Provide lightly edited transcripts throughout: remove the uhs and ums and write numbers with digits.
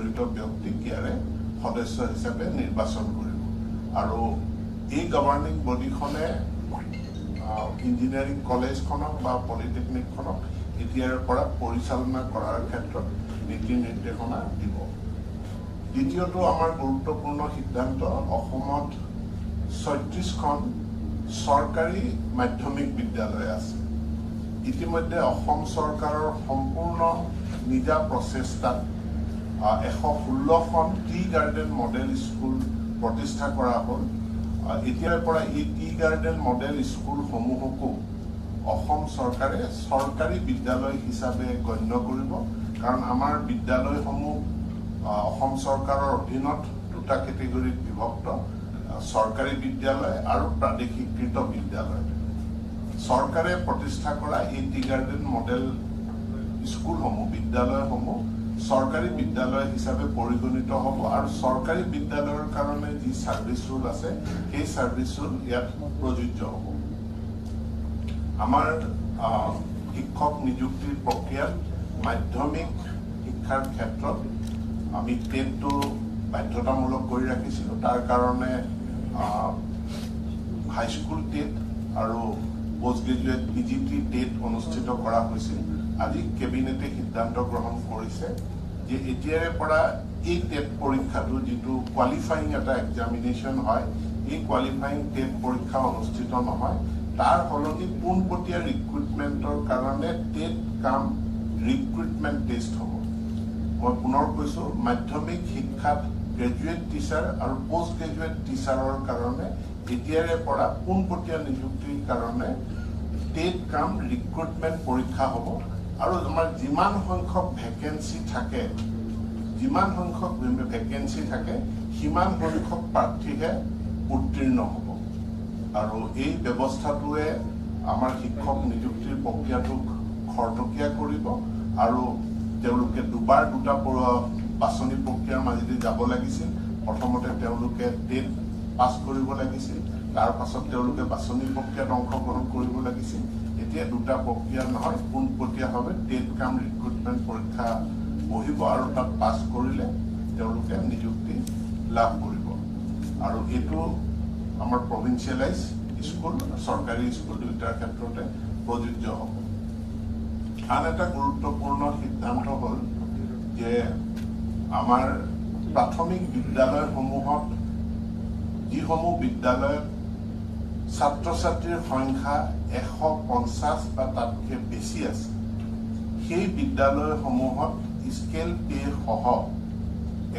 ব্যক্তিক ইয়াৰে সদস্য হিচাপে নিৰ্বাচন কৰিব আৰু এই গভৰ্নিং বডিখনে ইঞ্জিনিয়াৰিং কলেজখনক বা পলিটেকনিকখনক এতিয়াৰ পৰা পৰিচালনা কৰাৰ ক্ষেত্ৰত নীতি নিৰ্দেশনা দিব। দ্বিতীয়টো আমাৰ গুৰুত্বপূৰ্ণ সিদ্ধান্ত, অসমত ৩৬খন চৰকাৰী মাধ্যমিক বিদ্যালয় আছে। ইতিমধ্যে অসম চৰকাৰৰ সম্পূৰ্ণ নিজা প্ৰচেষ্টাত 116খন টি গাৰ্ডেন মডেল স্কুল প্ৰতিষ্ঠা কৰা হ'ল। এতিয়াৰ পৰা এই টি গাৰ্ডেন মডেল স্কুলসমূহকো অসম চৰকাৰে চৰকাৰী বিদ্যালয় হিচাপে গণ্য কৰিব, কাৰণ আমাৰ বিদ্যালয়সমূহ অসম চৰকাৰৰ অধীনত দুটা কেটেগৰীত বিভক্ত, চৰকাৰী বিদ্যালয় আৰু প্ৰাদেশিকৃত বিদ্যালয়। চৰকাৰে প্ৰতিষ্ঠা কৰা এই টি গাৰ্ডেন মডেল স্কুলসমূহ বিদ্যালয়সমূহ চৰকাৰী বিদ্যালয় হিচাপে পৰিগণিত হ'ব আৰু চৰকাৰী বিদ্যালয়ৰ কাৰণে যি ছাৰ্ভিচ ৰুল আছে সেই ছাৰ্ভিচ ৰুল ইয়াত প্ৰযোজ্য হ'ব। আমাৰ শিক্ষক নিযুক্তিৰ প্ৰক্ৰিয়াত মাধ্যমিক শিক্ষাৰ ক্ষেত্ৰত আমি টেটটো বাধ্যতামূলক কৰি ৰাখিছিলোঁ। তাৰ কাৰণে হাইস্কুল টেট আৰু পোষ্ট গ্ৰেজুৱেট PGT টেট অনুষ্ঠিত কৰা হৈছিল। আজি কেবিনেটে সিদ্ধান্ত গ্ৰহণ কৰিছে যে এতিয়াৰে পৰা এই টেট পৰীক্ষাটো যিটো কোৱালিফাইং এটা এক্সামিনেশ্যন হয়, এই কোৱালিফাইং টেট পৰীক্ষা অনুষ্ঠিত নহয়, তাৰ সলনি পোনপটীয়া ৰিক্ৰুটমেণ্টৰ কাৰণে টেট কাম ৰিক্ৰুটমেণ্ট টেষ্ট হ'ব। মই পুনৰ কৈছোঁ, মাধ্যমিক শিক্ষাত গ্ৰেজুৱেট টিচাৰ আৰু পোষ্ট গ্ৰেজুৱেট টিচাৰৰ কাৰণে এতিয়াৰে পৰা পোনপটীয়া নিযুক্তিৰ কাৰণে টেট কাম ৰিক্ৰুটমেণ্ট পৰীক্ষা হ'ব আৰু আমাৰ যিমান সংখ্যক ভেকেঞ্চি থাকে সিমান সংখ্যক প্ৰাৰ্থীহে উত্তীৰ্ণ হ'ব। আৰু এই ব্যৱস্থাটোৱে আমাৰ শিক্ষক নিযুক্তিৰ প্ৰক্ৰিয়াটোক খৰতকীয়া কৰিব আৰু তেওঁলোকে দুটা বাছনি প্ৰক্ৰিয়াৰ মাজেদি যাব লাগিছিল। প্ৰথমতে তেওঁলোকে টেট পাছ কৰিব লাগিছিল, তাৰ পাছত তেওঁলোকে বাছনি প্ৰক্ৰিয়াত অংশগ্ৰহণ কৰিব লাগিছিল। এতিয়া দুটা প্ৰক্ৰিয়া নহয়, পোনপটীয়াভাৱে টেট কাম ৰিক্ৰুটমেণ্ট পৰীক্ষা বহিব আৰু তাত পাছ কৰিলে তেওঁলোকে নিযুক্তি লাভ কৰিব। আৰু এইটো আমাৰ প্ৰভিন্সিয়েলাইজ স্কুল, চৰকাৰী স্কুল দুয়োটাৰ ক্ষেত্ৰতে প্ৰযোজ্য হ'ব। আন এটা গুৰুত্বপূৰ্ণ সিদ্ধান্ত হ'ল যে আমাৰ প্ৰাথমিক বিদ্যালয়সমূহত যিসমূহ বিদ্যালয়ত ছাত্ৰ ছাত্ৰীৰ সংখ্যা 150 বা তাতকৈ বেছি আছে, সেই বিদ্যালয়সমূহত স্কেল পে সহ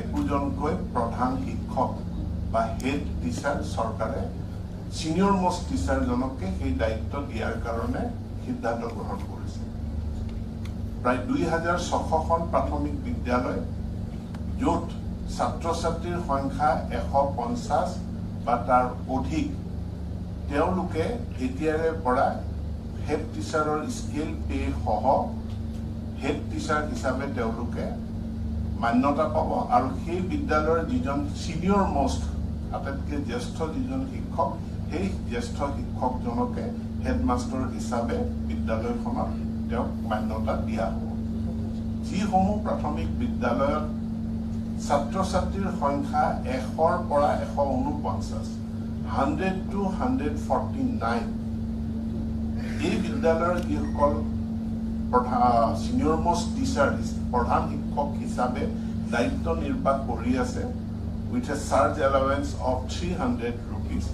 একোজনকৈ প্ৰধান শিক্ষক বা হেড টিচাৰ চৰকাৰে ছিনিয়ৰ মষ্ট টিচাৰজনকে সেই দায়িত্ব দিয়াৰ কাৰণে সিদ্ধান্ত গ্ৰহণ কৰিছে। প্ৰায় 2600খন প্ৰাথমিক বিদ্যালয় য'ত ছাত্ৰ ছাত্ৰীৰ সংখ্যা 150 বা তাৰ অধিক, তেওঁলোকে এতিয়াৰে পৰা হেড টিচাৰৰ স্কেল পে সহ হেড টিচাৰ হিচাপে তেওঁলোকে মান্যতা পাব আৰু সেই বিদ্যালয়ৰ যিজন ছিনিয়ৰ মষ্ট আটাইতকৈ জ্যেষ্ঠ যিজন শিক্ষক, সেই জ্যেষ্ঠ শিক্ষকজনকে হেডমাষ্টাৰ হিচাপে বিদ্যালয়খনত তেওঁক মান্যতা দিয়া হ'ব। যিসমূহ প্ৰাথমিক বিদ্যালয়ত ছাত্ৰ ছাত্ৰীৰ সংখ্যা 100ৰ পৰা 149, 100 to 149, এই বিদ্যালয়ৰ যিসকল ছিনিয়ৰ মষ্ট টিচাৰ প্ৰধান শিক্ষক হিচাপে দায়িত্ব নিৰ্বাহ কৰি আছে with a charge allowance of 300 rupees,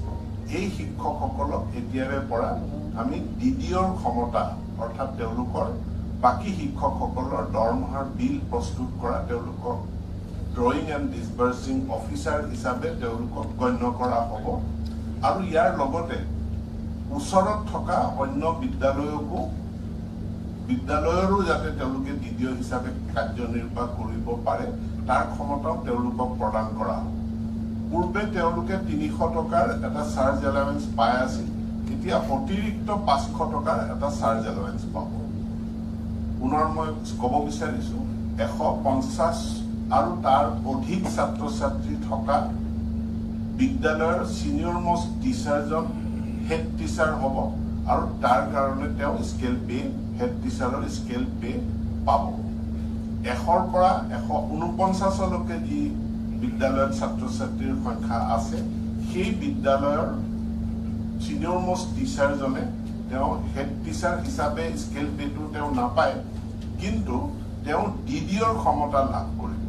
এই শিক্ষকসকলক এতিয়াৰে পৰা আমি DDOৰ ক্ষমতা অৰ্থাৎ তেওঁলোকৰ বাকী শিক্ষকসকলৰ দৰমহাৰ বিল প্ৰস্তুত কৰা, তেওঁলোকক ড্ৰয়িং এণ্ড ডিছবাৰ্চিং অফিচাৰ হিচাপে তেওঁলোকক গণ্য কৰা হ'ব। আৰু ইয়াৰ লগতে ওচৰত থকা অন্য বিদ্যালয়ৰো যাতে তেওঁলোকে DDO হিচাপে কাৰ্যনিৰ্বাহ কৰিব পাৰে তাৰ ক্ষমতাও তেওঁলোকক প্ৰদান কৰা হ'ব। পূৰ্বে তেওঁলোকে 300 টকাৰ এটা চাৰ্জ এলাৱেঞ্চ পাই আছিল, এতিয়া অতিৰিক্ত 500 টকাৰ এটা চাৰ্জ এলাৱেঞ্চ পাব। পুনৰ মই ক'ব বিচাৰিছোঁ, 150 আৰু তাৰ অধিক ছাত্ৰ ছাত্ৰী থকা বিদ্যালয়ৰ ছিনিয়ৰ মষ্ট টিচাৰজন হেড টিচাৰ হ'ব আৰু তাৰ কাৰণে তেওঁ স্কেল পে, হেড টিচাৰৰ স্কেল পে পাব। 100ৰ পৰা 149লৈকে যি বিদ্যালয়ত ছাত্ৰ ছাত্ৰীৰ সংখ্যা আছে সেই বিদ্যালয়ৰ সিনিয়ৰ মোষ্ট টিচাৰজনে তেওঁ হেড টিচাৰ হিচাপে স্কেল পেটো তেওঁ নাপায় কিন্তু তেওঁ ডিডিঅৰ ক্ষমতা লাভ কৰিব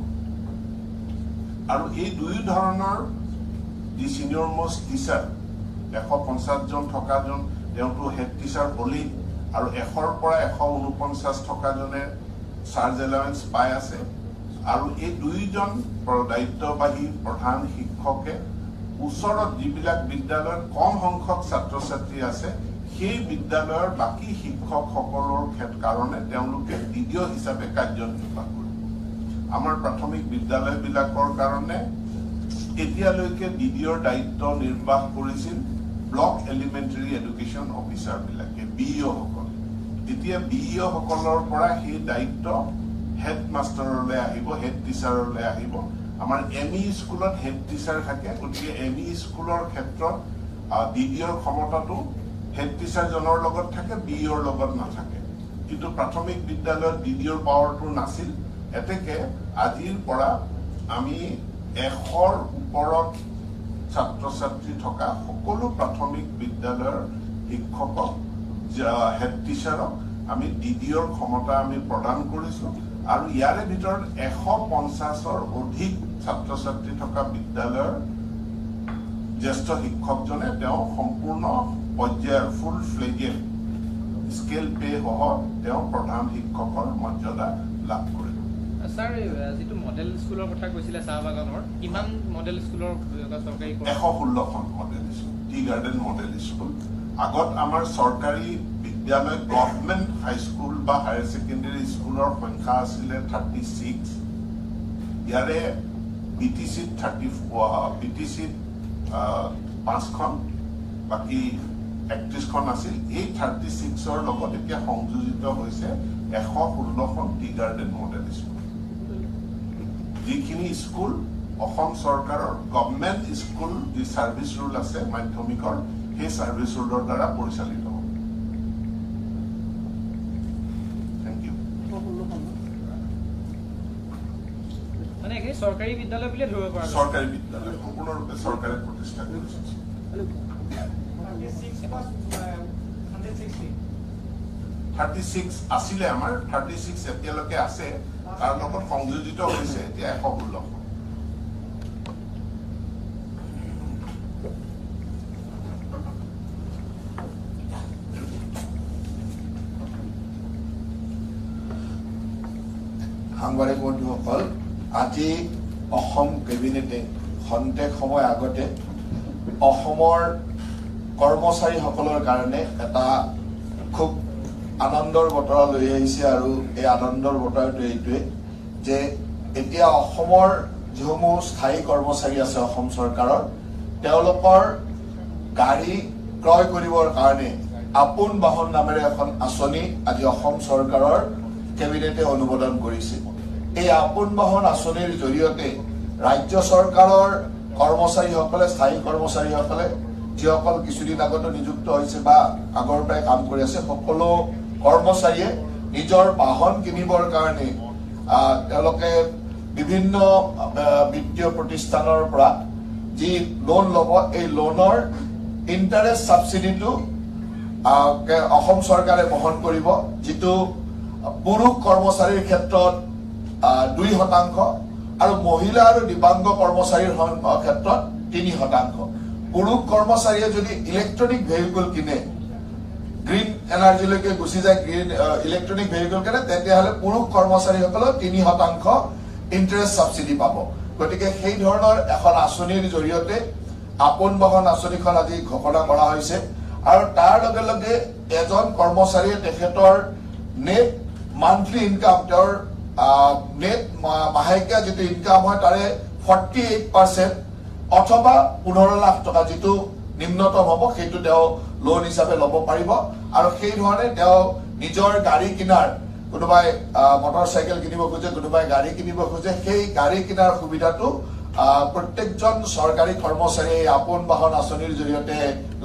আৰু এই দুই ধৰণৰ যি সিনিয়ৰ মোষ্ট টিচাৰ 150 জন থকাজন তেওঁটো হেড টিচাৰ হলেই আৰু 100ৰ পৰা 149 থকাজনে চাৰ্জ এলাৱেন্স পাই আছে আৰু এই দুইজন দায়িত্ববাহী প্ৰধান শিক্ষকে ওচৰত যিবিলাক বিদ্যালয়ত কম সংখ্যক ছাত্ৰ ছাত্ৰী আছে সেই বিদ্যালয়ৰ বাকী শিক্ষকসকলৰ কাৰণে তেওঁলোকে ডিডিঅ হিচাপে কাৰ্যনিৰ্বাহ কৰিব আমাৰ প্ৰাথমিক বিদ্যালয়বিলাকৰ কাৰণে এতিয়ালৈকে ডিডিঅৰ দায়িত্ব নিৰ্বাহ কৰিছিল ব্লক এলিমেণ্টাৰী এডুকেশ্যন অফিচাৰ বিলাকে বিইঅ সকল এতিয়া বিইঅ সকলৰ পৰা সেই দায়িত্ব হেড মাষ্টাৰলৈ আহিব হেড টিচাৰলৈ আহিব আমাৰ এমই স্কুলত হেড টিচাৰ থাকে গতিকে এমই স্কুলৰ ক্ষেত্ৰত ডিডিঅৰ ক্ষমতাটো হেড টিচাৰজনৰ লগত থাকে বিইঅৰ লগত নাথাকে কিন্তু প্ৰাথমিক বিদ্যালয়ত ডিডিঅৰ পাৱাৰটো নাছিল এতেকে আজিৰ পৰা আমি 100ৰ ওপৰত ছাত্ৰ ছাত্ৰী থকা সকলো প্ৰাথমিক বিদ্যালয়ৰ শিক্ষকক হেড টিচাৰক আমি ডিডিঅৰ ক্ষমতা আমি প্ৰদান কৰিছো আৰু ইয়াৰে ভিতৰত 150ৰ অধিক ছাত্ৰ ছাত্ৰী থকা বিদ্যালয়ৰ জ্যেষ্ঠ শিক্ষকজনে তেওঁ সম্পূৰ্ণ পৰ্যায়ৰ ফুল ফ্লেজেড স্কেল পে সহ তেওঁ প্ৰধান শিক্ষকৰ মৰ্যাদা লাভ কৰিব স্যাৰ যেটো মডেল স্কুলৰ কথা কৈছিলে চাহবাগানৰ কিমান মডেল স্কুলৰ চৰকাৰী 116খন model school tea garden model school আগত আমাৰ চৰকাৰী বিদ্যালয় গভৰ্ণমেণ্ট হাইস্কুল বা হায়াৰ ছেকেণ্ডাৰী স্কুলৰ সংখ্যা আছিলে 36 ইয়াৰে বিটিচিত 5খন বাকি 31খন আছিল এই 36ৰ লগত এতিয়া সংযোজিত হৈছে 116খন টি গাৰ্ডেন মডেল স্কুল যিখিনি স্কুল অসম চৰকাৰৰ গভৰ্ণমেণ্ট স্কুল যি সাৰ্ভিস ৰুল আছে মাধ্যমিকৰ সেই সাৰ্ভিস ৰুলৰ দ্বাৰা পৰিচালিত হ'ব থ্যাংক ইউ মানে কি চৰকাৰী বিদ্যালয় বুলি ধৰিব পৰা চৰকাৰী বিদ্যালয় সম্পূৰ্ণৰূপে চৰকাৰে প্ৰতিষ্ঠা কৰিছে 36 আছিলে আমাৰ 36 এতিয়ালৈকে আছে তাৰ লগত সংযোজিত হৈছে এতিয়া 116 সাংবাদিক বন্ধুসকল আজি অসম কেবিনেটে খন্তেক সময় আগতে অসমৰ কৰ্মচাৰীসকলৰ কাৰণে এটা খুব আনন্দৰ বতৰা লৈ আহিছে আৰু এই আনন্দৰ বতৰাটো এইটোৱে যে এতিয়া অসমৰ যিসমূহ স্থায়ী কৰ্মচাৰী আছে অসম চৰকাৰৰ তেওঁলোকৰ গাড়ী ক্ৰয় কৰিবৰ কাৰণে আপোন বাহন নামেৰে এখন আঁচনি আজি অসম চৰকাৰৰ কেবিনেটে অনুমোদন কৰিছে এই আপোন বাহন আঁচনিৰ জৰিয়তে ৰাজ্য চৰকাৰৰ কৰ্মচাৰীসকলে স্থায়ী কৰ্মচাৰীসকলে যিসকল কিছুদিন আগতে নিযুক্ত হৈছে বা আগৰ পৰাই কাম কৰি আছে সকলো কৰ্মচাৰীয়ে নিজৰ বাহন কিনিবৰ কাৰণে তেওঁলোকে বিভিন্ন বিত্তীয় প্ৰতিষ্ঠানৰ পৰা যি লোন ল'ব এই লোনৰ ইণ্টাৰেষ্ট সাবসিডিটো অসম চৰকাৰে বহন কৰিব যিটো পুৰুষ কৰ্মচাৰীৰ ক্ষেত্ৰত 2% আৰু মহিলা আৰু দিব্যাংগ কৰ্মচাৰীৰ ক্ষেত্ৰত 3%। পুৰুষ কৰ্মচাৰীয়ে যদি ইলেক্ট্ৰনিক ভেহিকল কিনে গ্ৰীণ এনাৰ্জিলৈকে গুচি যায় গ্ৰীণ ইলেক্ট্ৰনিক ভেহিকল কিনে তেতিয়াহ'লে পুৰুষ কৰ্মচাৰীসকলে 3% ইণ্টাৰেষ্ট সাবসিডি পাব গতিকে সেই ধৰণৰ এখন আঁচনিৰ জৰিয়তে আপোন বাহন আঁচনিখন আজি ঘোষণা কৰা হৈছে আৰু তাৰ লগে লগে এজন কৰ্মচাৰীয়ে তেখেতৰ নেট মান্থলি ইনকাম তেওঁৰ নেট মাহেকীয়া যিটো ইনকাম হয় তাৰে 48% অথবা 15 লাখ টকা যিটো নিম্নতম হ'ব সেইটো তেওঁ লোন হিচাপে ল'ব পাৰিব আৰু সেই ধৰণে তেওঁ নিজৰ গাড়ী কিনাৰ কোনোবাই মটৰচাইকেল কিনিব খোজে কোনোবাই গাড়ী কিনিব খোজে সেই গাড়ী কিনাৰ সুবিধাটো প্ৰত্যেকজন চৰকাৰী কৰ্মচাৰীয়ে আপোন বাহন আঁচনিৰ জৰিয়তে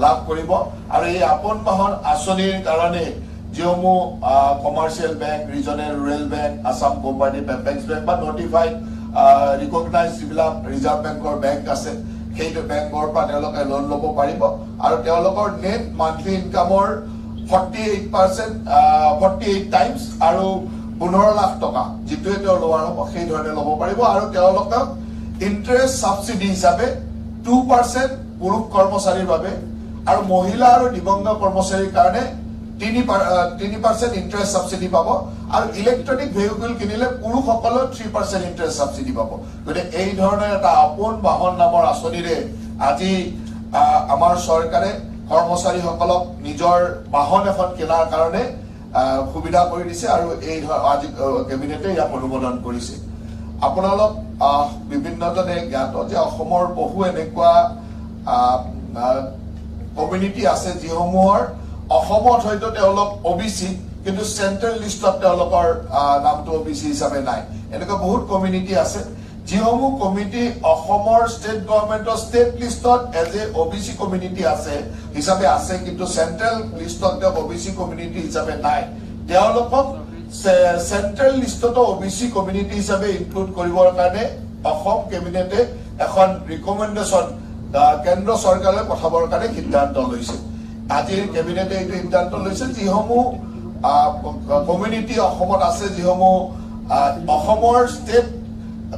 লাভ কৰিব আৰু এই আপোন বাহন আঁচনিৰ কাৰণে যিসমূহ commercial bank, regional rural bank, Assam cooperative apex bank বা নটিফাইড ৰিকগনাইজ যিবিলাক ৰিজাৰ্ভ বেংকৰ বেংক আছে সেইটো বেংকৰ পৰা তেওঁলোকে লোন ল'ব পাৰিব আৰু তেওঁলোকৰ নেট মান্থলি ইনকামৰ 48 টাইমছ আৰু 15 লাখ টকা যিটোৱে তেওঁ লোৱাৰ হ'ব সেই ধৰণে ল'ব পাৰিব আৰু তেওঁলোকক ইণ্টাৰেষ্ট ছাবচিডি হিচাপে 2% পুৰুষ কৰ্মচাৰীৰ বাবে আৰু মহিলা আৰু দিব্যাংগ কৰ্মচাৰীৰ কাৰণে 3% ইণ্টাৰেষ্ট ছাবচিডি পাব আৰু ইলেক্ট্ৰনিক ভেহিকল কিনিলে পুৰুষসকলৰ 3% ইণ্টাৰেষ্ট ছাবচিডি পাব। গতিকে এই ধৰণৰ এটা আপোন বাহন নামৰ আঁচনিৰে আজি আমাৰ চৰকাৰে কৰ্মচাৰীসকলক নিজৰ বাহন এখন কিনাৰ কাৰণে সুবিধা কৰি দিছে আৰু এই আজি কেবিনেটে ইয়াক অনুমোদন কৰিছে। আপোনালোক বিভিন্নজনে জ্ঞাত যে অসমৰ বহু এনেকুৱা কমিউনিটি আছে যিসমূহৰ অসমত হয়তো তেওঁলোক OBC কিন্তু চেন্ট্ৰেল লিষ্টত তেওঁলোকৰ নামটো OBC হিচাপে নাই। এনেকুৱা বহুত কমিউনিটি আছে যিসমূহ কমিটি অসমৰ ষ্টেট গভৰ্ণমেণ্টৰ ষ্টেট লিষ্টত এজ এ OBC কমিউনিটি আছে হিচাপে আছে কিন্তু চেন্ট্ৰেল লিষ্টত তেওঁ OBC কমিউনিটি হিচাপে নাই। তেওঁলোকক চেন্ট্ৰেল লিষ্টতো OBC কমিউনিটি হিচাপে ইনক্লুড কৰিবৰ কাৰণে অসম কেবিনেটে এখন ৰিকমেণ্ডেশ্যন কেন্দ্ৰ চৰকাৰলৈ পঠাবৰ কাৰণে সিদ্ধান্ত লৈছে। আজিৰ কেবিনেটে এইটো সিদ্ধান্ত লৈছে যিসমূহ কমিউনিটি অসমত আছে যিসমূহ অসমৰ ষ্টেট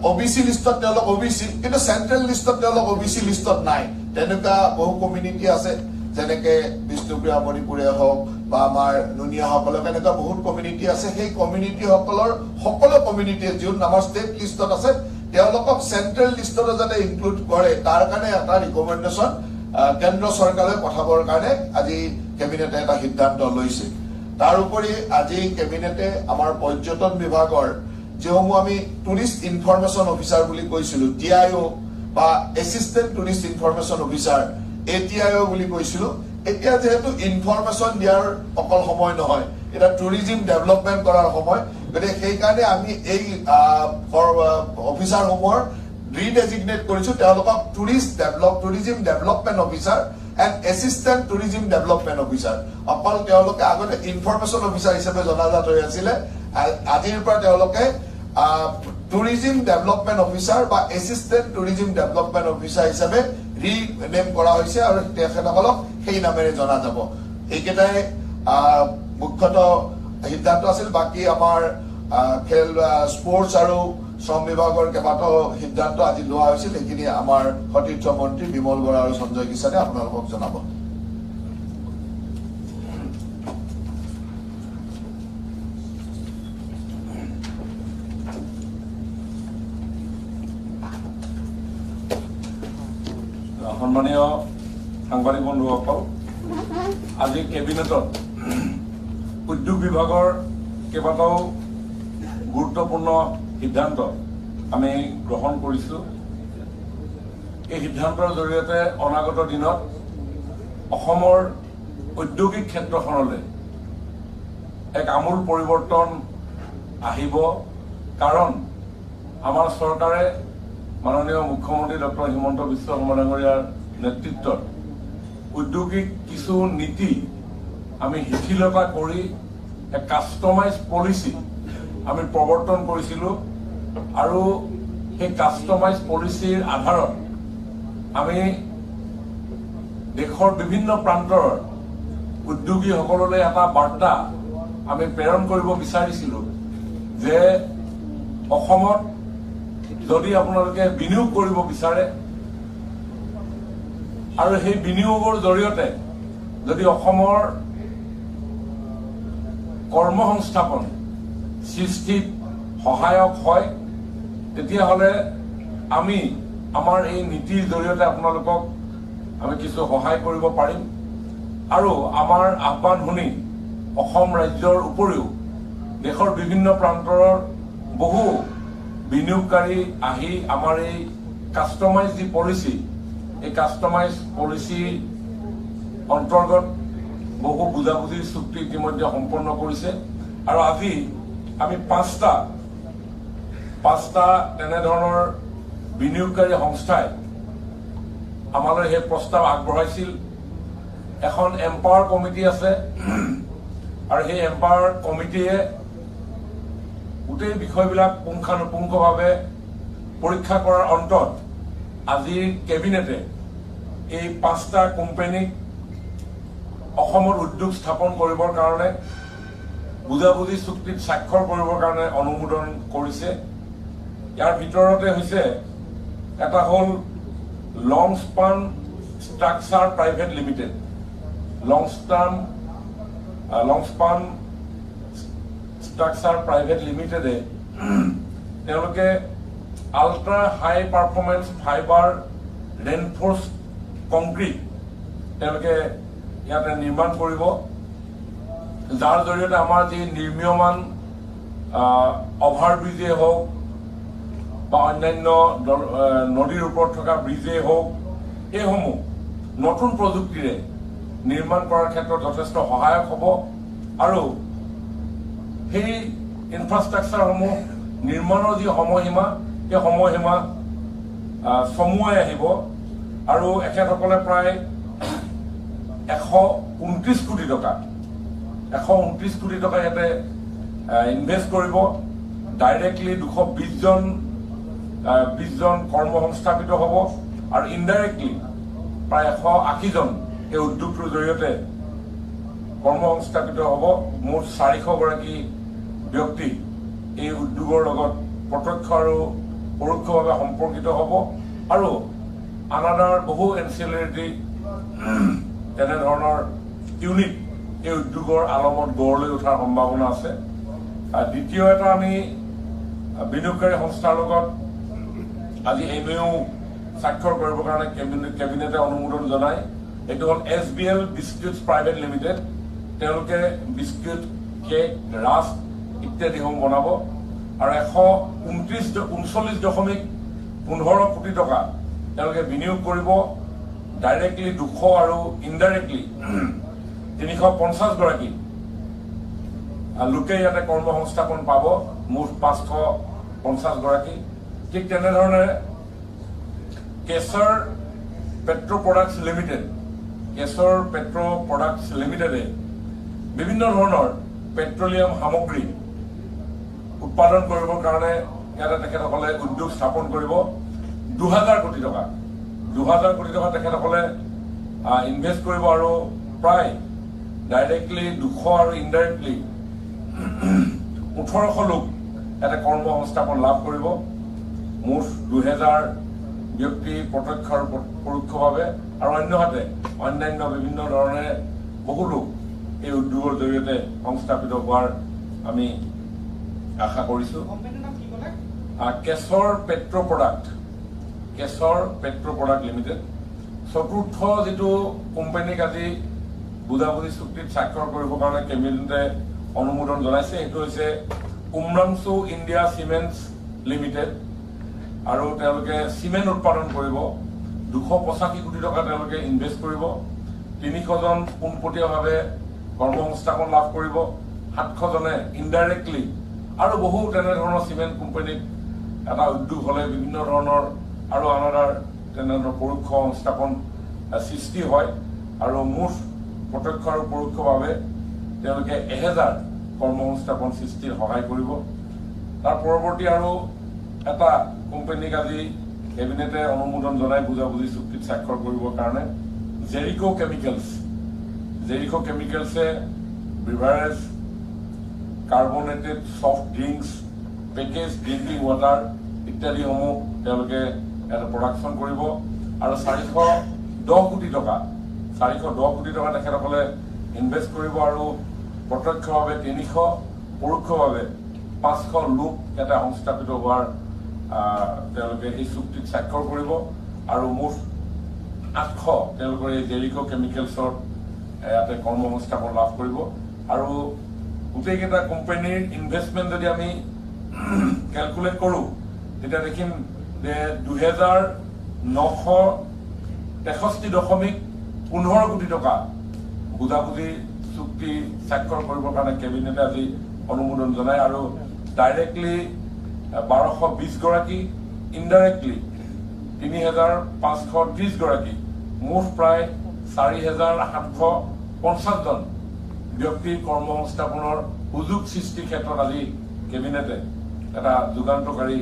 OBC লিষ্টত তেওঁলোক OBC কিন্তু চেন্ট্ৰেল লিষ্টত তেওঁলোক OBC লিষ্টত নাই তেনেকুৱা বহু কমিউনিটি আছে যেনেকে বিষ্ণুপ্ৰিয়া মণিপুৰে হওক বা আমাৰ নুনিয়াসকলক এনেকুৱা বহুত কমিউনিটি আছে। সেই কমিউনিটিসকলৰ সকলো কমিউনিটি যোন আমাৰ ষ্টেট লিষ্টত আছে তেওঁলোকক চেন্ট্ৰেল লিষ্টত যাতে ইনক্লুড কৰে তাৰ কাৰণে এটা ৰিকমেণ্ডেশ্যন কেন্দ্ৰ চৰকাৰলৈ পঠাবৰ কাৰণে আজি কেবিনেটে এটা সিদ্ধান্ত লৈছে। তাৰ উপৰি আজি কেবিনেটে আমাৰ পৰ্যটন বিভাগৰ যিসমূহ আমি টুৰিষ্ট ইনফৰমেশ্যন অফিচাৰ বুলি কৈছিলো TIO বা assistant tourist information officer ATIO বুলি কৈছিলো, এতিয়া যেহেতু ইনফৰমেশ্যন দিয়াৰ অকল সময় নহয় এটা টুৰিজিম ডেভেলপমেণ্ট কৰাৰ সময় গতিকে সেইকাৰণে আমি এই অফিচাৰসমূহৰ ৰিডেজিগনেট কৰিছো তেওঁলোকক tourism development officer and assistant tourism development officer. অকল তেওঁলোকে আগতে ইনফৰমেশ্যন অফিচাৰ হিচাপে জনাজাত হৈ আছিলে আজিৰ পৰা তেওঁলোকে টুৰিজিম ডেভেলপমেণ্ট অফিচাৰ বা এছিষ্টেণ্ট টুৰিজিম ডেভেলপমেণ্ট অফিচাৰ হিচাপে ৰিনেম কৰা হৈছে আৰু তেখেতসকলক সেই নামেৰে জনা যাব। এইকেইটাই মুখ্যতঃ সিদ্ধান্ত আছিল। বাকী আমাৰ খেল স্পৰ্টছ আৰু শ্ৰম বিভাগৰ কেইবাটাও সিদ্ধান্ত আজি লোৱা হৈছিল সেইখিনি আমাৰ সতীৰ্থ মন্ত্ৰী বিমল বৰা আৰু সঞ্জয় কিষাণে আপোনালোকক জনাব। সন্মানীয় সাংবাদিক বন্ধুসকল, আজি কেবিনেটত উদ্যোগ বিভাগৰ কেইবাটাও গুৰুত্বপূৰ্ণ সিদ্ধান্ত আমি গ্ৰহণ কৰিছো। এই সিদ্ধান্তৰ জৰিয়তে অনাগত দিনত অসমৰ ঔদ্যোগিক ক্ষেত্ৰখনলৈ এক আমূল পৰিৱৰ্তন আহিব কাৰণ আমাৰ চৰকাৰে মাননীয় মুখ্যমন্ত্ৰী ডক্টৰ হিমন্ত বিশ্ব শৰ্মা ডাঙৰীয়াৰ নেতৃত্বত ঔদ্যোগিক কিছু নীতি আমি শিথিলতা কৰি এক কাষ্টমাইজ পলিচি আমি প্ৰৱৰ্তন কৰিছিলো আৰু সেই কাষ্টমাইজ পলিচিৰ আধাৰত আমি দেশৰ বিভিন্ন প্ৰান্তৰ উদ্যোগীসকললৈ এটা বাৰ্তা আমি প্ৰেৰণ কৰিব বিচাৰিছিলো যে অসমত যদি আপোনালোকে বিনিয়োগ কৰিব বিচাৰে আৰু সেই বিনিয়োগৰ জৰিয়তে যদি অসমৰ কৰ্মসংস্থাপন সৃষ্টিত সহায়ক হয় তেতিয়াহ'লে আমি আমাৰ এই নীতিৰ জৰিয়তে আপোনালোকক আমি কিছু সহায় কৰিব পাৰিম আৰু আমাৰ আহ্বান শুনি অসম ৰাজ্যৰ উপৰিও দেশৰ বিভিন্ন প্ৰান্তৰ বহু বিনিয়োগকাৰী আহি আমাৰ এই কাষ্টমাইজ যি পলিচি এই কাষ্টমাইজ পলিচি অন্তৰ্গত বহু বুজাবুজিৰ চুক্তি ইতিমধ্যে সম্পন্ন কৰিছে আৰু আজি আমি পাঁচটা তেনেধৰণৰ বিনিয়োগকাৰী সংস্থাই আমালৈ সেই প্ৰস্তাৱ আগবঢ়াইছিল। এখন এম্পাৱাৰ কমিটি আছে আৰু সেই এম্পাৱাৰ কমিটিয়ে গোটেই বিষয়বিলাক পুংখানুপুংখভাৱে পৰীক্ষা কৰাৰ অন্তত আজিৰ কেবিনেটে এই 5টা কোম্পানীক অসমৰ উদ্যোগ স্থাপন কৰিবৰ কাৰণে বুজাবুজি চুক্তিত স্বাক্ষৰ কৰিবৰ কাৰণে অনুমোদন কৰিছে। ইয়াৰ ভিতৰতে হৈছে এটা হ'ল লং স্পান ষ্ট্ৰাকচাৰ প্ৰাইভেট লিমিটেড। লং স্পান ষ্ট্ৰাকচাৰ প্ৰাইভেট লিমিটেডে তেওঁলোকে আল্ট্ৰা হাই পাৰফৰ্মেন্স ফাইবাৰ ৰেইনফোৰ্স কংক্ৰিট তেওঁলোকে ইয়াতে নিৰ্মাণ কৰিব, যাৰ জৰিয়তে আমাৰ যি নিৰ্মীয়মান অভাৰব্ৰিজে হওক বা অন্যান্য নদীৰ ওপৰত থকা ব্ৰিজেই হওক, এইসমূহ নতুন প্ৰযুক্তিৰে নিৰ্মাণ কৰাৰ ক্ষেত্ৰত যথেষ্ট সহায়ক হ'ব আৰু সেই ইনফ্ৰাষ্ট্ৰাকচাৰসমূহ নিৰ্মাণৰ যি সময়সীমা, সেই সময়সীমা চমুৱাই আহিব আৰু এখেতসকলে প্ৰায় 129 কোটি টকা ইয়াতে ইনভেষ্ট কৰিব। ডাইৰেক্টলি 220 জন কৰ্মসংস্থাপিত হ'ব আৰু ইনডাইৰেক্টলি প্ৰায় 180 জন এই উদ্যোগটোৰ জৰিয়তে কৰ্মসংস্থাপিত হ'ব। মুঠ 400 গৰাকী ব্যক্তি এই উদ্যোগৰ লগত প্ৰত্যক্ষ আৰু পৰোক্ষভাৱে সম্পৰ্কিত হ'ব আৰু আনাদাৰ বহু এনচিলাৰিটি তেনেধৰণৰ ইউনিট এই উদ্যোগৰ আলমত গঢ় লৈ উঠাৰ সম্ভাৱনা আছে। দ্বিতীয় এটা আমি বিনিয়োগকাৰী সংস্থাৰ লগত আজি MOU স্বাক্ষৰ কৰিবৰ কাৰণে কেবিনেটে অনুমোদন জনায়। এইটো হ'ল SBL বিস্কুটছ প্ৰাইভেট লিমিটেড। তেওঁলোকে বিস্কুট, কেক, ৰাস্ক ইত্যাদিসমূহ বনাব আৰু 139.15 কোটি টকা তেওঁলোকে বিনিয়োগ কৰিব। ডাইৰেক্টলি 200 আৰু ইনডাইৰেক্টলি 350 গৰাকী লোকে ইয়াতে কৰ্মসংস্থাপন পাব, মুঠ 550 গৰাকী। ঠিক তেনেধৰণে কেশৰ পেট্ৰ প্ৰডাক্টছ লিমিটেডে বিভিন্ন ধৰণৰ পেট্ৰলিয়াম সামগ্ৰী উৎপাদন কৰিবৰ কাৰণে ইয়াতে তেখেতসকলে উদ্যোগ স্থাপন কৰিব। 2000 কোটি টকা তেখেতসকলে ইনভেষ্ট কৰিব আৰু প্ৰায় ডাইৰেক্টলি 200 আৰু ইনডাইৰেক্টলি 1800 লোক ইয়াতে কৰ্মসংস্থাপন লাভ কৰিব। মুঠ 2000 ব্যক্তি প্ৰত্যক্ষ আৰু পৰোক্ষভাৱে আৰু অন্যহাতে অন্যান্য বিভিন্ন ধৰণে বহু লোক এই উদ্যোগৰ জৰিয়তে সংস্থাপিত হোৱাৰ আমি আশা কৰিছো। কেশৰ পেট্ৰ প্ৰডাক্ট লিমিটেড চতুৰ্থ যিটো কোম্পানীক আজি বুজাবুজি চুক্তিত স্বাক্ষৰ কৰিবৰ কাৰণে কেবিনেটে অনুমোদন জনাইছে, সেইটো হৈছে উমৰাংচু ইণ্ডিয়া চিমেণ্টছ লিমিটেড। আৰু তেওঁলোকে চিমেণ্ট উৎপাদন কৰিব। 285 কোটি টকা তেওঁলোকে ইনভেষ্ট কৰিব। 300 জন পোনপটীয়াভাৱে কৰ্মসংস্থাপন লাভ কৰিব, 700 জনে ইনডাইৰেক্টলি আৰু বহু তেনেধৰণৰ চিমেণ্ট কোম্পানীত এটা উদ্যোগ হলে বিভিন্ন ধৰণৰ আৰু আনাদাৰ তেনেধৰণৰ পৰোক্ষ সংস্থাপন সৃষ্টি হয় আৰু মুঠ প্ৰত্যক্ষ আৰু পৰোক্ষভাৱে তেওঁলোকে 1000 কৰ্মসংস্থাপন সৃষ্টিত সহায় কৰিব। তাৰ পৰৱৰ্তী আৰু এটা কোম্পানীক আজি কেবিনেটে অনুমোদন জনাই বুজাবুজি চুক্তিত স্বাক্ষৰ কৰিবৰ কাৰণে জেৰিকো কেমিকেলছে beverage, carbonated soft drinks, package drinking water ইত্যাদিসমূহ তেওঁলোকে এটা প্ৰডাকশ্যন কৰিব আৰু 410 কোটি টকা তেখেতসকলে ইনভেষ্ট কৰিব আৰু প্ৰত্যক্ষভাৱে 300, পৰোক্ষভাৱে 500 লোক এটা সংস্থাপিত হোৱাৰ তেওঁলোকে এই চুক্তিত স্বাক্ষৰ কৰিব আৰু মুঠ 800 তেওঁলোকৰ এই জেৰিকো কেমিকেলছৰ ইয়াতে কৰ্মসংস্থাপন লাভ কৰিব। আৰু গোটেইকেইটা কোম্পানীৰ ইনভেষ্টমেণ্ট যদি আমি কেলকুলেট কৰোঁ তেতিয়া দেখিম যে 2963.15 কোটি টকা বুজাবুজি চুক্তি স্বাক্ষৰ কৰিবৰ কাৰণে কেবিনেটে আজি অনুমোদন জনায় আৰু ডাইৰেক্টলি 1220 গৰাকী, ইনডাইৰেক্টলি 3530 গৰাকী, মুঠ প্ৰায় 4750 জন ব্যক্তিৰ কৰ্মসংস্থাপনৰ সুযোগ সৃষ্টিৰ ক্ষেত্ৰত আজি কেবিনেটে এটা যুগান্তকাৰী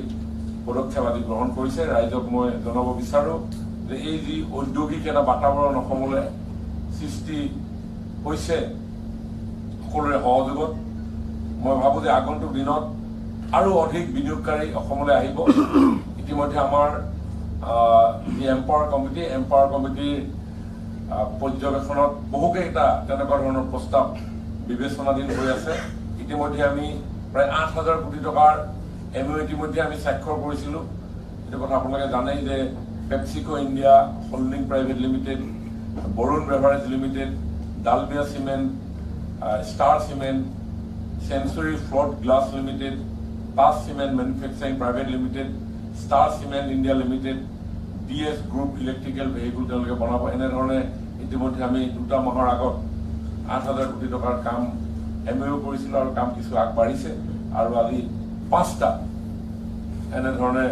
পদক্ষেপ আজি গ্ৰহণ কৰিছে। ৰাইজক মই জনাব বিচাৰো যে এই যি ঔদ্যোগিক এটা বাতাবৰণ অসমলৈ সৃষ্টি হৈছে সকলোৰে সহযোগত, মই ভাবো যে আগন্তুক দিনত আৰু অধিক বিনিয়োগকাৰী অসমলৈ আহিব। ইতিমধ্যে আমাৰ যি এম্পাৱাৰ কমিটিৰ পৰ্যবেক্ষণত বহুকেইটা তেনেকুৱা ধৰণৰ প্ৰস্তাৱ বিবেচনাধীন হৈ আছে। ইতিমধ্যে আমি প্ৰায় 8,000 কোটি টকাৰ MOU ইতিমধ্যে আমি স্বাক্ষৰ কৰিছিলোঁ। এইটো কথা আপোনালোকে জানেই যে PepsiCo India holding private limited, Varun beverage limited, Dalmia cement, star cement, century float glass limited, পাছ cement manufacturing private limited, star cement India limited, DS group electrical vehicle তেওঁলোকে বনাব। এনেধৰণে ইতিমধ্যে আমি 2 মাহৰ আগত 8,000 কোটি টকাৰ কাম MOU কৰিছিলোঁ আৰু কাম কিছু আগবাঢ়িছে আৰু আজি 5টা এনেধৰণে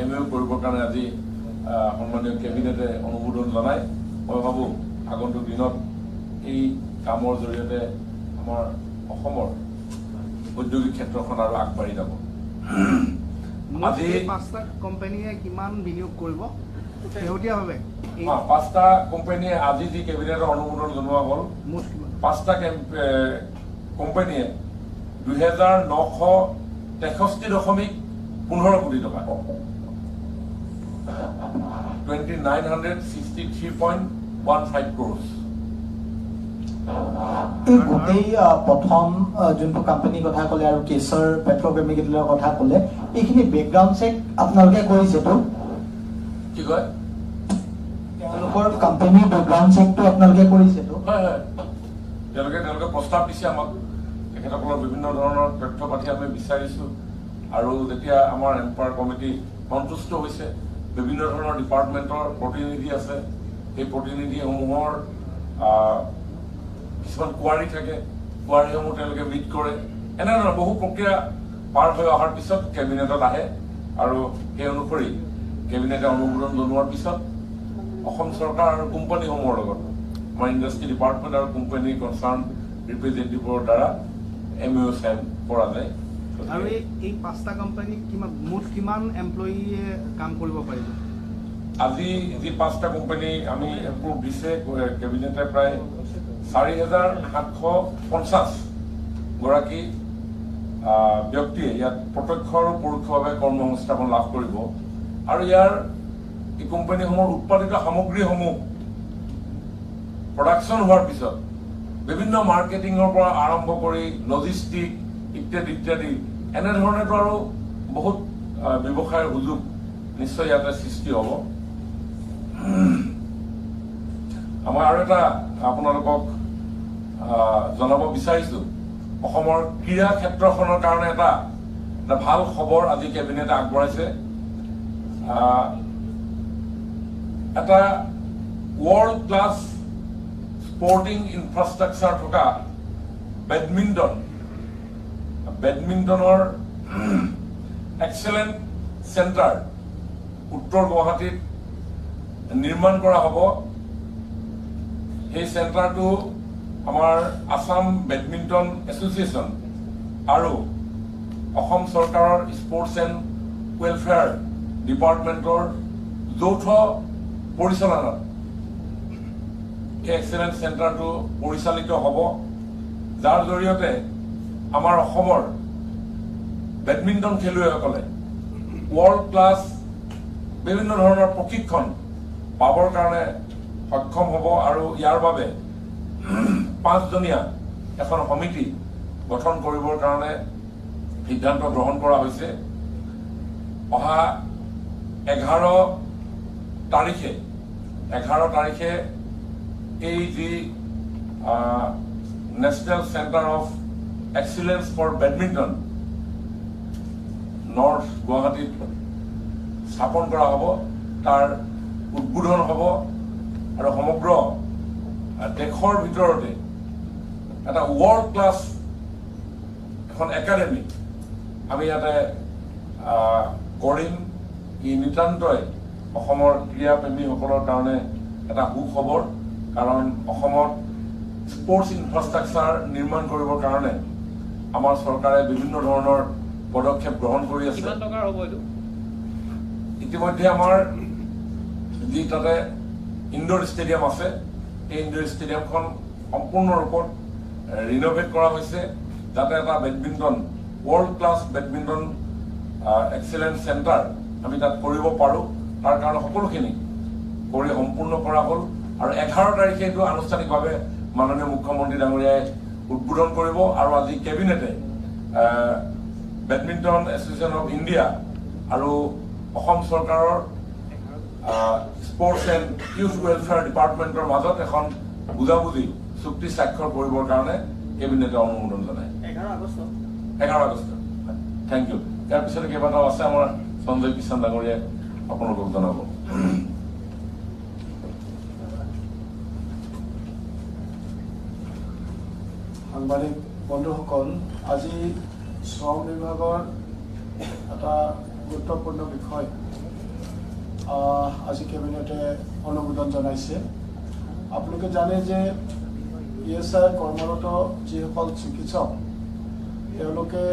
MOU কৰিবৰ কাৰণে আজি সন্মানীয় কেবিনেটে অনুমোদন জনায়। মই ভাবোঁ আগন্তুক দিনত এই কামৰ জৰিয়তে আমাৰ অসমৰ ঔদ্যোগিক ক্ষেত্ৰখন আৰু আগবাঢ়ি যাব। আজি 5টা কোম্পানীয়ে কিমান বিনিয়োগ কৰিব শেহতীয়াভাৱে? 5টা কোম্পানীয়ে আজি যি কেবিনেটৰ অনুমোদন জনোৱা হ'ল, 5টা কোম্পানীয়ে 2,963.15 কোটি টকা 2,963.15 crores। এই গোটেই প্ৰথম যোনটো কোম্পানীৰ কথা ক'লে আৰু কেশৰ পেট্ৰকেমিকেলৰ কথা ক'লে, এইখিনি বেকগ্ৰাউণ্ড চেক আপোনালোকে কৰিছেতো? কি কয়? তেওঁলোকৰ কোম্পানীৰ বেকগ্ৰাউণ্ড চেকটো আপোনালোকে কৰিছেতো? হয় হয়, তেওঁলোকে প্ৰস্তাৱ দিছে আমাক। তেখেতসকলৰ বিভিন্ন ধৰণৰ তথ্য পাতি আমি বিচাৰিছোঁ আৰু যেতিয়া আমাৰ এম্পাৱাৰ কমিটি সন্তুষ্ট হৈছে, বিভিন্ন ধৰণৰ ডিপাৰ্টমেণ্টৰ প্ৰতিনিধি আছে, সেই প্ৰতিনিধিসমূহৰ কিছুমান কোৱাৰী থাকে, কোৱাৰীসমূহ তেওঁলোকে মিট কৰে। এনেধৰণৰ বহু প্ৰক্ৰিয়া পাৰ হৈ অহাৰ পিছত কেবিনেটত আহে আৰু সেই অনুসৰি কেবিনেটে অনুমোদন জনোৱাৰ পিছত অসম চৰকাৰ আৰু কোম্পানীসমূহৰ লগত আমাৰ ইণ্ডাষ্ট্ৰি ডিপাৰ্টমেণ্ট আৰু কোম্পানী কনচাৰ্ণ ৰিপ্ৰেজেণ্টেটিভৰ দ্বাৰা MOU চাইন কৰা যায়। আৰু এই 5টা কোম্পানী মুঠ কিমান এমপ্লয়ীয়ে কাম কৰিব পাৰিব? আজি যি 5টা কোম্পানী আমি এপ্ৰুভ দিছে, কেবিনেটে প্ৰায় 4,750 গৰাকী ব্যক্তিয়ে ইয়াত প্ৰত্যক্ষ আৰু পৰোক্ষভাৱে কৰ্মসংস্থাপন লাভ কৰিব। আৰু ইয়াৰ এই কোম্পানীসমূহৰ উৎপাদিত সামগ্ৰীসমূহ প্ৰডাকশ্যন হোৱাৰ পিছত বিভিন্ন মাৰ্কেটিঙৰ পৰা আৰম্ভ কৰি লজিষ্টিক ইত্যাদি ইত্যাদি এনেধৰণেতো আৰু বহুত ব্যৱসায়ৰ সুযোগ নিশ্চয় ইয়াতে সৃষ্টি হ'ব। মই আৰু এটা আপোনালোকক জনাব বিচাৰিছোঁ, অসমৰ ক্ৰীড়া ক্ষেত্ৰখনৰ কাৰণে এটা ভাল খবৰ আজি কেবিনেটে আগবঢ়াইছে। এটা ৱৰ্ল্ড ক্লাছ স্পৰ্টিং ইনফ্ৰাষ্ট্ৰাকচাৰ থকা বেডমিণ্টনৰ এক্সেলেণ্ট চেণ্টাৰ উত্তৰ গুৱাহাটীত নিৰ্মাণ কৰা হ'ব। সেই চেণ্টাৰটো আমাৰ আসাম বেডমিণ্টন এছ'চিয়েশ্যন আৰু অসম চৰকাৰৰ স্পৰ্টছ এণ্ড ৱেলফেয়াৰ ডিপাৰ্টমেণ্টৰ যৌথ পৰিচালনাত এই এক্সেলেণ্ট চেণ্টাৰটো পৰিচালিত হ'ব, যাৰ জৰিয়তে আমাৰ অসমৰ বেডমিণ্টন খেলুৱৈসকলে ৱৰ্ল্ড ক্লাছ বিভিন্ন ধৰণৰ প্ৰশিক্ষণ পাবৰ কাৰণে সক্ষম হ'ব। আৰু ইয়াৰ বাবে 5জনীয়া এখন সমিতি গঠন কৰিবৰ কাৰণে সিদ্ধান্ত গ্ৰহণ কৰা হৈছে। অহা 11 তাৰিখে এই যি national centre of excellence for badminton north গুৱাহাটীত স্থাপন কৰা হ'ব, তাৰ উদ্বোধন হ'ব আৰু সমগ্ৰ দেশৰ ভিতৰতে এটা ৱৰ্ল্ড ক্লাছ এখন একাডেমি আমি ইয়াতে কৰিম। ই নিতান্তই অসমৰ ক্ৰীড়াপ্ৰেমীসকলৰ কাৰণে এটা সুখবৰ, কাৰণ অসমত স্পৰ্টছ ইনফ্ৰাষ্ট্ৰাকচাৰ নিৰ্মাণ কৰিবৰ কাৰণে আমাৰ চৰকাৰে বিভিন্ন ধৰণৰ পদক্ষেপ গ্ৰহণ কৰি আছে। কিমান টকাৰ হ'ব এইটো? ইতিমধ্যে আমাৰ যি তাতে ইনডোৰ ষ্টেডিয়াম আছে, এই ইনডোৰ ষ্টেডিয়ামখন সম্পূৰ্ণ ৰূপত ৰিন'ভেট কৰা হৈছে, যাতে এটা badminton world class badminton excellence centre আমি তাত কৰিব পাৰোঁ। তাৰ কাৰণে সকলোখিনি কৰি সম্পূৰ্ণ কৰা হ'ল আৰু 11 তাৰিখে এইটো আনুষ্ঠানিকভাৱে মাননীয় মুখ্যমন্ত্ৰী ডাঙৰীয়াই উদ্বোধন কৰিব। আৰু আজি কেবিনেটে বেডমিণ্টন এছ'চিয়েশ্যন অফ ইণ্ডিয়া আৰু অসম চৰকাৰৰ স্পৰ্টছ এণ্ড ইউথ ৱেলফেয়াৰ ডিপাৰ্টমেণ্টৰ মাজত এখন বুজাবুজি চুক্তি স্বাক্ষৰ কৰিবৰ কাৰণে কেবিনেটে অনুমোদন জনায়। 11 আগষ্ট। Thank U. ইয়াৰ পিছতে কেইবাটাও আছে, আমাৰ সঞ্জয় কিষাণ ডাঙৰীয়াই আপোনালোকক জনাব। সাংবাদিক বন্ধুসকল, আজি শ্ৰম বিভাগৰ এটা গুৰুত্বপূৰ্ণ বিষয় আজি কেবিনেটে অনুমোদন জনাইছে। আপোনালোকে জানে যে ESI কৰ্মৰত যিসকল চিকিৎসক তেওঁলোকে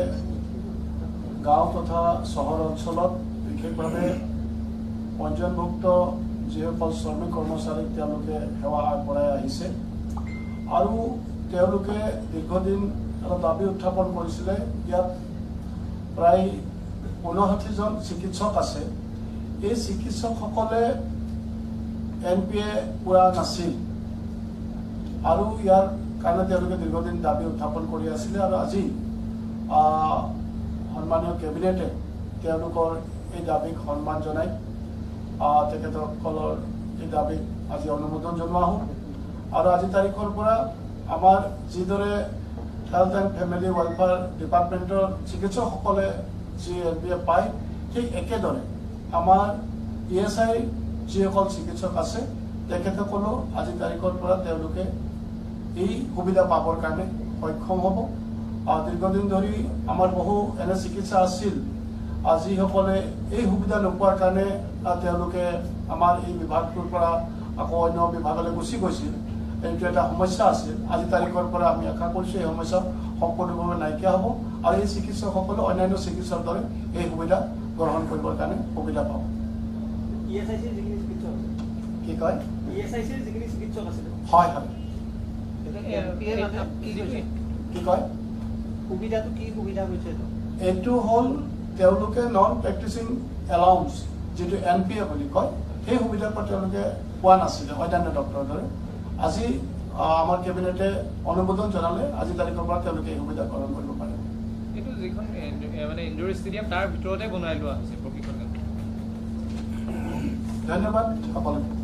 গাঁও তথা চহৰ অঞ্চলত বিশেষভাৱে পঞ্জীয়নভুক্ত যিসকল শ্ৰমিক কৰ্মচাৰীক তেওঁলোকে সেৱা আগবঢ়াই আহিছে আৰু তেওঁলোকে দীৰ্ঘদিন এটা দাবী উত্থাপন কৰিছিলে। ইয়াত প্ৰায় 59জন চিকিৎসক আছে। এই চিকিৎসকসকলে NPA পোৱা নাছিল আৰু ইয়াৰ কাৰণে তেওঁলোকে দীৰ্ঘদিন দাবী উত্থাপন কৰি আছিলে আৰু আজি সন্মানীয় কেবিনেটে তেওঁলোকৰ এই দাবীক সন্মান জনাই তেখেতসকলৰ এই দাবীক আজি অনুমোদন জনোৱা হ'ল। আৰু আজি তাৰিখৰ পৰা আমাৰ যিদৰে হেল্থ এণ্ড ফেমিলি ৱেলফেয়াৰ ডিপাৰ্টমেণ্টৰ চিকিৎসকসকলে যি NPA পায়, ঠিক একেদৰে আমাৰ ESI যিসকল চিকিৎসক আছে তেখেতসকলেও আজি তাৰিখৰ পৰা তেওঁলোকে এই সুবিধা পাবৰ কাৰণে সক্ষম হ'ব। দীৰ্ঘদিন ধৰি আমাৰ বহু এনে চিকিৎসা আছিল যিসকলে এই সুবিধা নোপোৱাৰ কাৰণে তেওঁলোকে আমাৰ এই বিভাগটোৰ পৰা আকৌ অন্য বিভাগলৈ গুচি গৈছিল। এইটো এটা সমস্যা আছিল। আজি তাৰিখৰ পৰা আমি আশা কৰিছোঁ এই সমস্যা সম্পূৰ্ণভাৱে নাইকিয়া হ'ব আৰু এই চিকিৎসকসকলে অন্যান্য চিকিৎসাৰ দৰে এই সুবিধা গ্ৰহণ কৰিবৰ কাৰণে সুবিধা পাব। কি কয়? হয় হয়। কি কয়? সুবিধাটো কি সুবিধা হৈছে? এইটো হ'ল তেওঁলোকে নন প্ৰেক্টিচিং এলাউন্স যিটো NPA বুলি কয়, সেই সুবিধাৰ পৰা তেওঁলোকে পোৱা নাছিলে অন্যান্য ডক্টৰৰ দৰে। আজি আমাৰ কেবিনেটে অনুমোদন জনালে আজি তাৰিখৰ পৰা তেওঁলোকে এই সুবিধা গ্ৰহণ কৰিব পাৰে। এইটো যিখন মানে ইনডোৰ ষ্টেডিয়াম তাৰ ভিতৰতে বনাই লোৱা হৈছে প্ৰশিক্ষণ। ধন্যবাদ সকলোকে।